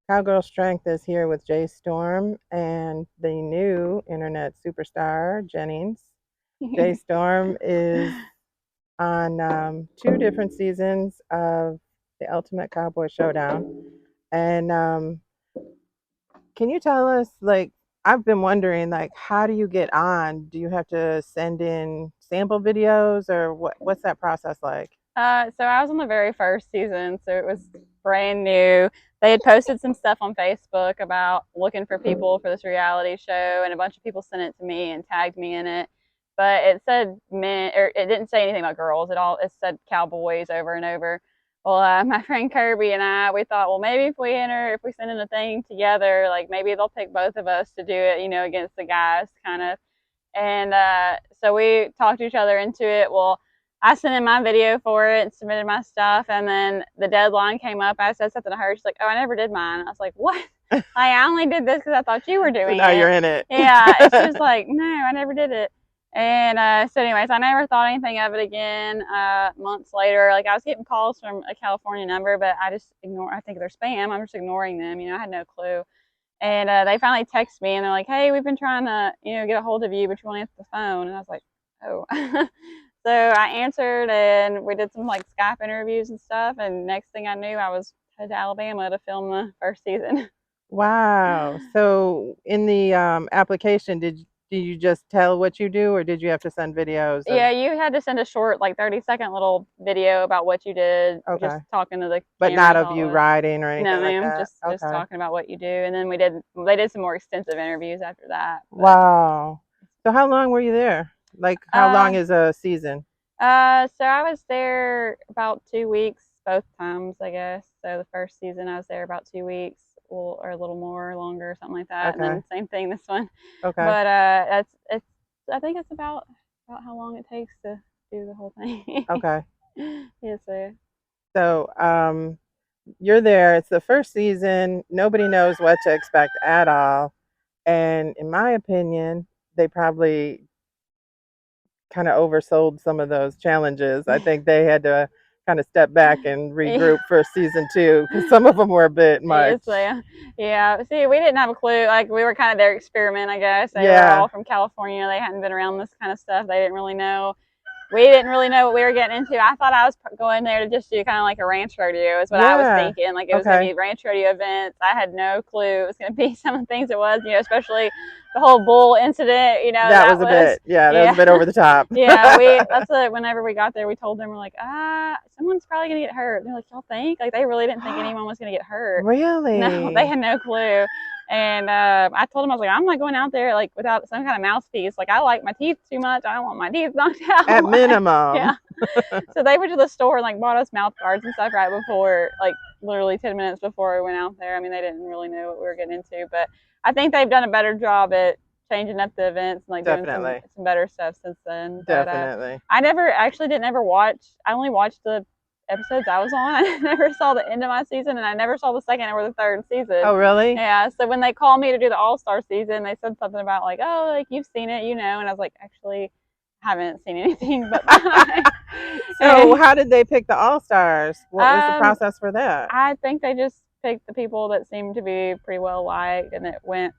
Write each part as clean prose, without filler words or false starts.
Cowgirl Strength is here with J Storme and the new internet superstar, Jennings. J Storme is on two different seasons of the Ultimate Cowboy Showdown. And can you tell us, like, I've been wondering, like, how do you get on? Do you have to send in sample videos or what's that process like? So I was on the very first season, so it was brand new. They had posted some stuff on Facebook about looking for people for this reality show, and a bunch of people sent it to me and tagged me in it. But it said men, or it didn't say anything about girls at all. It said cowboys over and over. Well, my friend Kirby and we thought, well, maybe if we send in a thing together, like maybe they'll pick both of us to do it, against the guys, kind of. And so we talked each other into it. Well, I sent in my video for it and submitted my stuff, and then the deadline came up. I said something to her. She's like, "Oh, I never did mine." I was like, "What?" Like, I only did this because I thought you were So doing now you're it. in it. Yeah, and she was like, "No, I never did it." And so, anyways, I never thought anything of it again. Months later, like I was getting calls from a California number, but I just ignore. I think they're spam. I'm just ignoring them. I had no clue. And they finally text me and they're like, "Hey, we've been trying to, get a hold of you, but you won't answer the phone." And I was like, "Oh." So I answered and we did some like Skype interviews and stuff. And next thing I knew, I was headed to Alabama to film the first season. Wow. So in the application, did you just tell what you do, or did you have to send videos of? Yeah, you had to send a short, like 30-second little video about what you did, just Okay, talking to the but camera. not Is of all it you was. riding or No, anything like ma'am, that. just Okay. talking about what you do. And then they did some more extensive interviews after that. But Wow. So how long were you there? Like, how long uh, is a season? So I was there about 2 weeks both times, I guess. So the first season I was there about 2 weeks, or a little more, longer, something like that. And Okay. then same thing this one. Okay. But that's it's. I think it's about how long it takes to do the whole thing. Okay. Yes, sir. So you're there. It's the first season. Nobody knows what to expect at all. And in my opinion, they probably kind of oversold some of those challenges. I think they had to kind of step back and regroup for season two because some of them were a bit much. Yes, yeah. See, we didn't have a clue. Like we were kind of their experiment, I guess. They were Yeah, all from California. They hadn't been around this kind of stuff. They didn't really know. We didn't really know what we were getting into. I thought I was going there to just do kind of like a ranch rodeo, is what I was yeah. thinking. Like it was going to Okay, be ranch rodeo events. I had no clue it was going to be some of the things it was, especially the whole bull incident, that that was a was, bit. Yeah, that was a yeah. bit over the top. Yeah, that's what, whenever we got there, we told them, we're like, someone's probably going to get hurt. And they're like, "Y'all think?" Like they really didn't think anyone was going to get hurt. No, they Really? had no clue. And I told him, I was like, "I'm not going out there like without some kind of mouthpiece. Like I like my teeth too much. I don't want my teeth knocked out." At Like, yeah. minimum. So they went to the store and like bought us mouth guards and stuff right before, like literally 10 minutes before we went out there. I mean, they didn't really know what we were getting into, but I think they've done a better job at changing up the events and like doing some Definitely. better stuff since then. But Definitely. I never actually didn't ever watch. I only watched the episodes I was on. I never saw the end of my season, and I never saw the second or the third season. Oh, really? Yeah. So when they called me to do the All Star season, they said something about like, "Oh, like you've seen it, and I was like, "Actually, I haven't seen anything but mine." So, how did they pick the all stars? What was the um, process for that? I think they just picked the people that seemed to be pretty well liked and that went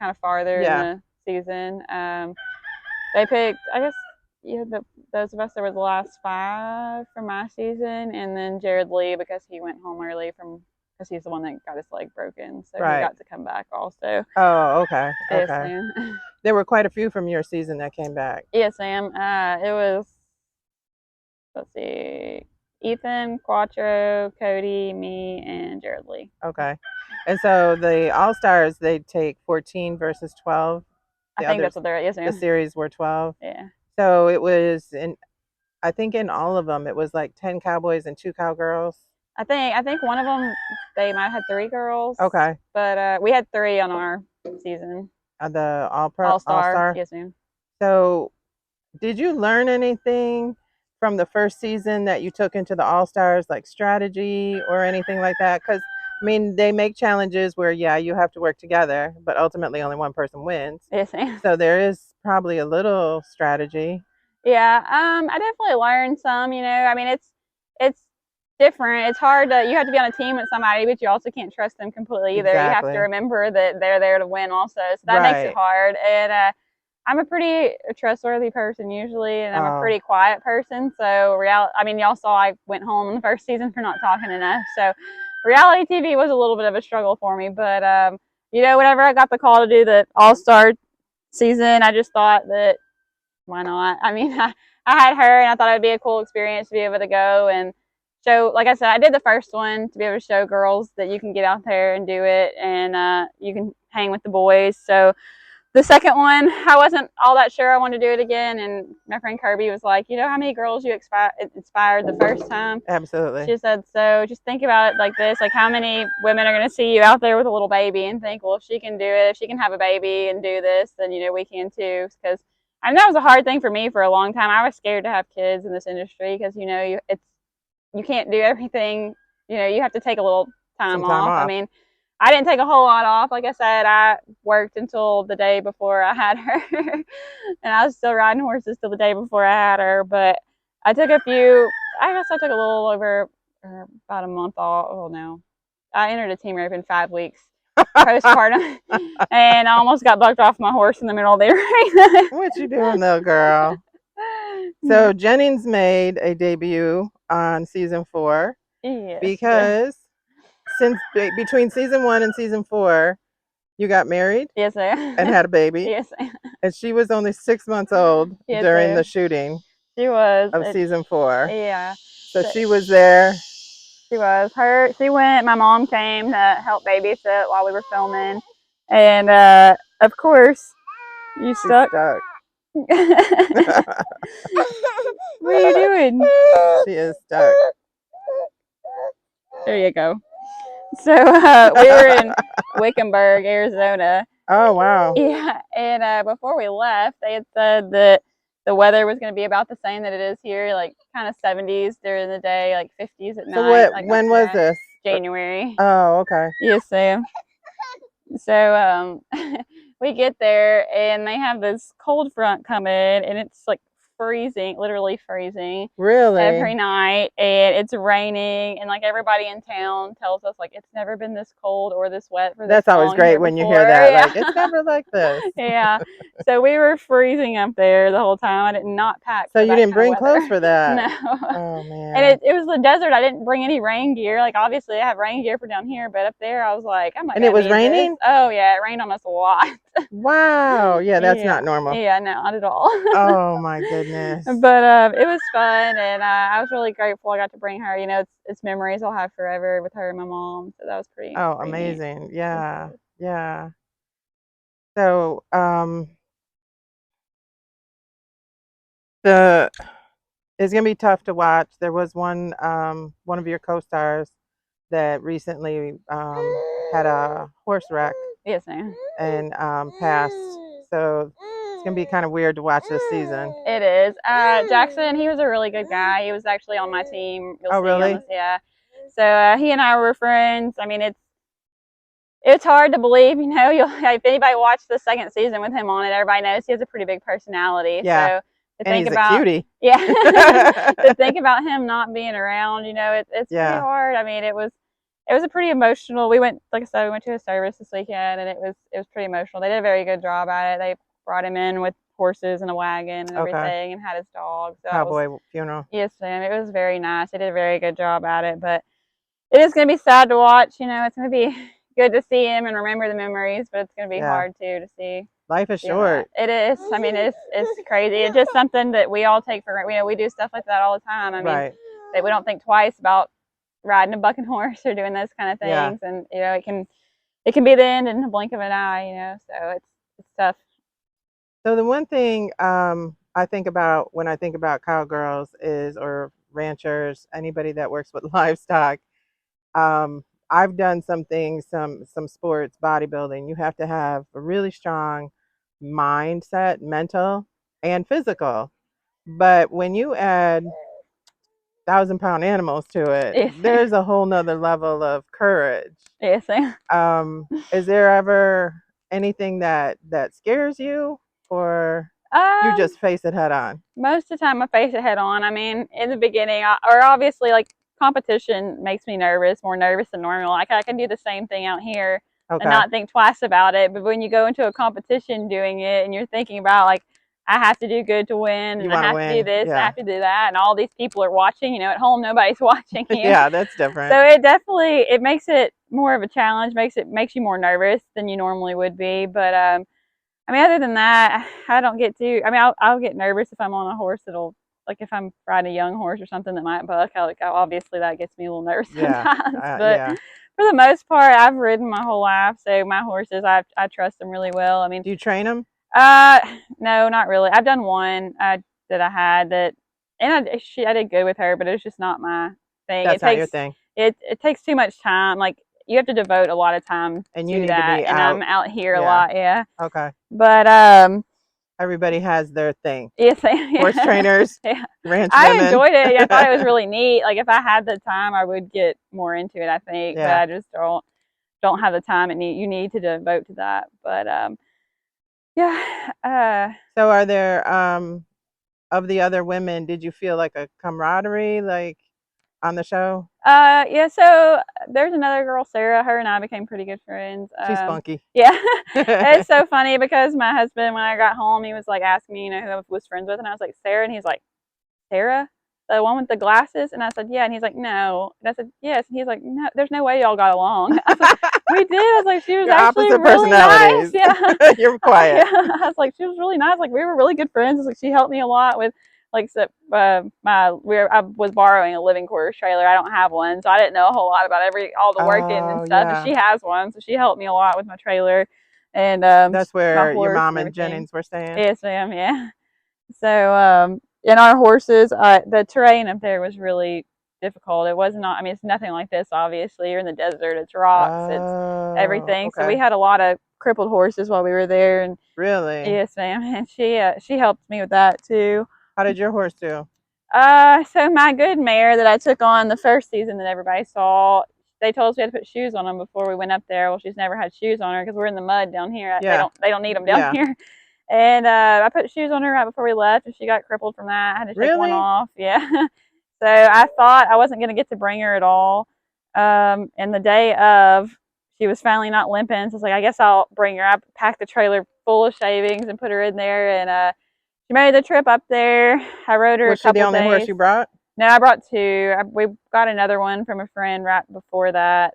kind of farther in Yeah. the season. They picked, I guess, those of us that were the last five from my season, and then Jared Lee because he went home early because he's the one that got his leg broken, so he Right. got to come back also. Oh, okay. Yes, Okay. Sam. There were quite a few from your season that came back. Yes, Sam. It was, let's see, Ethan, Quattro, Cody, me, and Jared Lee. Okay. And so the all stars, they take 14 versus 12. I The think that's others, what they're. Yes, the ma'am. series were 12. Yeah. So it was in, I think in all of them, it was like 10 cowboys and two cowgirls. I think one of them, they might have had three girls. Okay. But we had three on our season. The All all star. star. Yes, ma'am. So did you learn anything from the first season that you took into the all stars, like strategy or anything like that? Because I mean, they make challenges where, yeah, you have to work together, but ultimately only one person wins. Yes, ma'am. So there is probably a little strategy. Yeah. I definitely learned some. I mean, it's different. It's hard to, you have to be on a team with somebody, but you also can't trust them completely either. You have to Exactly. remember that they're there to win also. So that makes it Right. hard. And I'm a pretty trustworthy person usually, and I'm a Oh, pretty quiet person. So I mean, y'all saw I went home in the first season for not talking enough. So reality TV was a little bit of a struggle for me. But you know, whenever I got the call to do the All Star season, I just thought that why not? I mean, I had her, and I thought it would be a cool experience to be able to go and show. Like I said, I did the first one to be able to show girls that you can get out there and do it, and you can hang with the boys. So the second one, I wasn't all that sure I wanted to do it again, and my friend Kirby was like, you know how many girls you inspired the first time? absolutely. She said, so just think about it like this, like how many women are going to see you out there with a little baby and think, well, if she can do it, if she can have a baby and do this, then, you know, we can too. Because I know it was a hard thing for me for a long time. I was scared to have kids in this industry because, you know, you can't do everything. You know, you have to take a little Some time time off. I off. mean, I didn't take a whole lot off. Like I said, I worked until the day before I had her, and I was still riding horses till the day before I had her. But I took a few. I guess I took a little over about a month off. Oh no, I entered a team rope in 5 weeks postpartum, and I almost got bucked off my horse in the middle of the arena. What you doing though, girl? So Jennings made a debut on season 4 Yes. because since between season 1 and season 4, you got married Yes, and had a baby, yes, and she was only 6 months old yes, during the shooting she was. of season 4. Yeah. So she was there. She was. She went, my mom came to help babysit while we were filming. And of course, you She's stuck. stuck. What are you doing? She is stuck. There you go. So we were in Wickenburg, Arizona. Oh wow. Yeah, and before we left, they had said that the weather was going to be about the same that it is here, like kind of 70s during the day, like 50s at So night. what? Like When was this? January. Oh, okay. Yes, Sam. So we get there and they have this cold front coming, and it's like freezing, literally freezing Really? every night, and it's raining, and like everybody in town tells us like it's never been this cold or this wet for this That's always long great here when you before. hear that. Yeah. Like, it's never like this. Yeah. So we were freezing up there the whole time. I did not pack. So for you that didn't kind of bring clothes weather. for that? No. Oh man. And it was the desert. I didn't bring any rain gear. Like obviously I have rain gear for down here, but up there I was like, I'm not And it gonna was need raining? this. Oh yeah, it rained on us a lot. Wow. Yeah, that's Yeah. not normal. Yeah, no, not at all. Oh my goodness. But it was fun, and I was really grateful I got to bring her. You know, it's memories I'll have forever with her and my mom. So that was Oh, pretty neat. amazing. Yeah. Yeah. So, the it's gonna be tough to watch. There was one of your co-stars that recently had a horse wreck Yes, ma'am. and passed. So it's gonna be kind of weird to watch this season. It is. Jackson, he was a really good guy. He was actually on my team. You'll Oh, see really? on this, yeah. So he and I were friends. I mean, it's hard to believe, you know. If anybody watched the second season with him on it, everybody knows he has a pretty big personality. Yeah. So to And think he's about, a cutie. yeah, to think about him not being around, you know, it's Yeah. pretty hard. I mean, it was a pretty emotional. We went, like I said, we went to a service this weekend, and it was pretty emotional. They did a very good job at it. They brought him in with horses and a wagon and Okay. everything, and had his dog. So Cowboy funeral. yes, ma'am. It was very nice. They did a very good job at it, but it is going to be sad to watch. You know, it's going to be good to see him and remember the memories, but it's going to be Yeah. hard too to see. Life is short. It is. I mean, it's crazy. It's just something that we all take for granted. You know, we do stuff like that all the time. I mean, Right. that we don't think twice about riding a bucking horse or doing those kind of things. Yeah. And you know, it can be the end in the blink of an eye. You know, so it's tough. So the one thing I think about when I think about cowgirls is, or ranchers, anybody that works with livestock. I've done some things, some sports, bodybuilding. You have to have a really strong mindset, mental and physical. But when you add 1,000-pound animals to it, Yes. there's a whole nother level of courage. Yes. Is there ever anything that scares you, or you just face it head on? Most of the time I face it head on. I mean, in the beginning, or obviously like competition makes me nervous, more nervous than normal. Like I can do the same thing out here and Okay. not think twice about it. But when you go into a competition doing it and you're thinking about like I have to do good to win, You and I want to have to do win. this, and I Yeah. have to do that, and all these people are watching. You know, at home nobody's watching you. Yeah, that's So different. it definitely it makes it more of a challenge. Makes you more nervous than you normally would be. But I mean, other than that, I don't get too. I mean, I'll get nervous if I'm on a horse that'll like if I'm riding a young horse or something that might buck. Obviously that gets me a little nervous Yeah. sometimes. But Yeah. for the most part, I've ridden my whole life, so my horses I trust them really well. I mean, Do you train them? uh, no, not really. I've done one that I had that, and I did good with her, but it's just not my thing. That's not your thing. It takes too much time. Like you have to devote a lot of time And you to need to that, be and I'm out. out here a Yeah. lot, yeah. Okay. But Everybody has their thing. yes, Horse yeah, trainers, yeah. ranch I women. enjoyed it. Yeah, I thought it was really neat. Like if I had the time, I would get more into it. I think, but Yeah. I just don't have the time you need to devote to that. But yeah. So are there of the other women, did you feel like a camaraderie like on the show? Yeah, so there's another girl, Sarah. Her and I became pretty good friends. She's spunky. Yeah, it's so funny because my husband, when I got home, he was like asking me, you know, who I was friends with, and I was like, Sarah, and he's like, Sarah, the one with the glasses, and I said, yeah, and he's like, no, and I said, yes, and he's like, no, there's no way y'all got along. I said, we did. I was like, she was Your actually opposite really nice. personalities. Yeah, You're quiet. yeah. I was like, she was really nice. Like we were really good friends. I was like, she helped me a lot with like I was borrowing a living quarters trailer. I don't have one, so I didn't know a whole lot about all the working and Oh, stuff. And yeah. she has one, so she helped me a lot with my trailer and That's my where your horse mom and and everything. Jennings were staying? Yes, ma'am. Yeah. So in our horses, the terrain up there was really difficult. It was not. I mean, it's nothing like this. Obviously, you're in the desert. It's rocks. It's Oh, everything. So we okay. had a lot of crippled horses while we were there, and Really? yes, ma'am. And she helped me with that too. How did your horse do? So my good mare that I took on the first season that everybody saw, they told us we had to put shoes on them before we went up there. Well, she's never had shoes on her because we're in the mud down here. Yeah. They don't need them down Yeah. here. And I put shoes on her right before we left, and she got crippled from that. I had to take one Really? off. Yeah. So I thought I wasn't going to get to bring her at all. And the day of, she was finally not limping. So I was like, I guess I'll bring her. I packed the trailer full of shavings and put her in there, and she made the trip up there. I rode her Was a she the couple only horse days. you brought? No, I brought two. We got another one from a friend right before that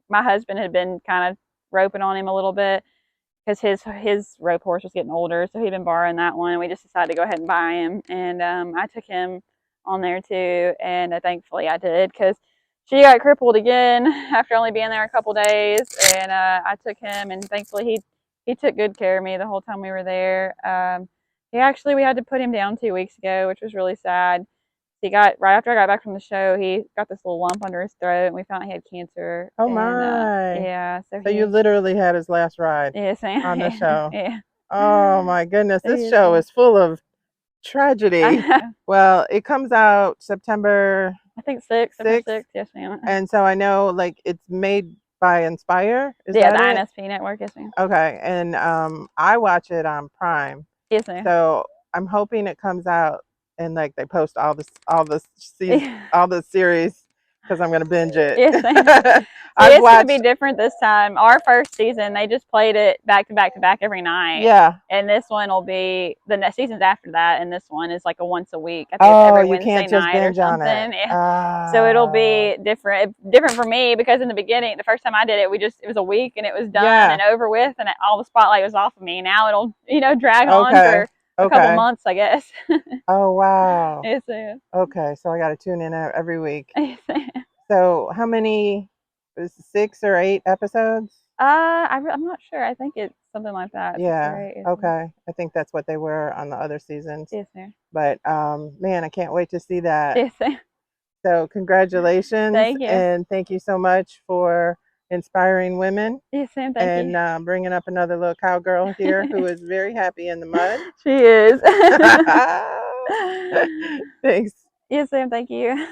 my husband had been kind of roping on him a little bit because his rope horse was getting older, so he'd been borrowing that one. And we just decided to go ahead and buy him, and I took him on there too, and thankfully I did because she got crippled again after only being there a couple days, and I took him, and thankfully he took good care of me the whole time we were there. We had to put him down 2 weeks ago, which was really sad. He got right after I got back from the show. He got this little lump under his throat, and we found he had cancer. Oh And my. yeah, So you literally had his last ride yes, on the show. yeah, Oh my goodness. This yes, show ma'am. is full of tragedy. I know. Well, it comes out September I think September 6th. 6th. Yes, ma'am. And so I know like it's made by Inspire. Is Yeah, that the it? INSP network. Yes, ma'am. Okay. And I watch it on Prime. Yes, ma'am. So I'm hoping it comes out and like they post all the series because I'm gonna binge it. Yes, ma'am. I've It's going to watched. be different this time. Our first season, they just played it back to back to back every night. Yeah. And this one will be the next seasons after that, and this one is like a once a week. I think Oh, every you Wednesday can't just night or binge on something. it. Yeah. So it'll be different for me because in the beginning, the first time I did it, it was a week and it was done Yeah. and over with, and all the spotlight was off of me. Now it'll drag on Okay. for a couple months, I guess. Oh wow. Yes, Okay, so I got to tune in every week. yes. So how many? Is it 6 or 8 episodes? I'm not sure. I think it's something like that. Yeah. Right. Yes, Okay. I think that's what they were on the other seasons. yes, sir. But man, I can't wait to see that. Yes, sir. So congratulations, Thank you. and thank you so much for inspiring women Yes, ma'am. Thank you. and bringing up another little cowgirl here who is very happy in the mud. She is. Thanks. Yes, ma'am. Thank you.